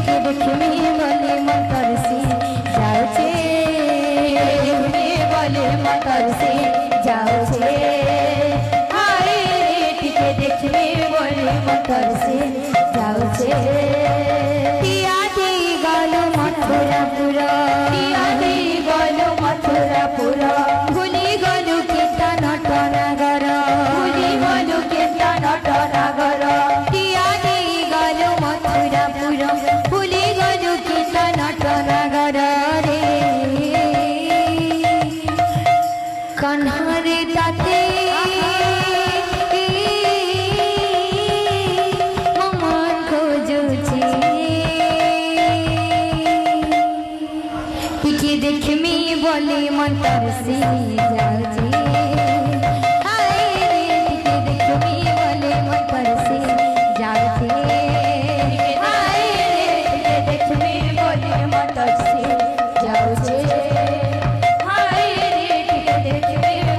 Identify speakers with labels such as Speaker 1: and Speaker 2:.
Speaker 1: টিকে দেখবি বলে মতরসি যাওছে বলে মতরসি যাওছে হায় টিকে দেখবি বলে মতরসি যাওছে টিয়া দেই গেল মথুরাপুর টিয়া দেই গেল মথুরাপুর ভুলি গেল কেতা নটনাগর ভুলি গেল কেতা নটনাগর টিয়া দেই গেল মথুরাপুর ভুলি গেল কেতা নটনাগর রে কানহারে তাতে মন খোঁজছে টিকে দেখমি বলে মতরসি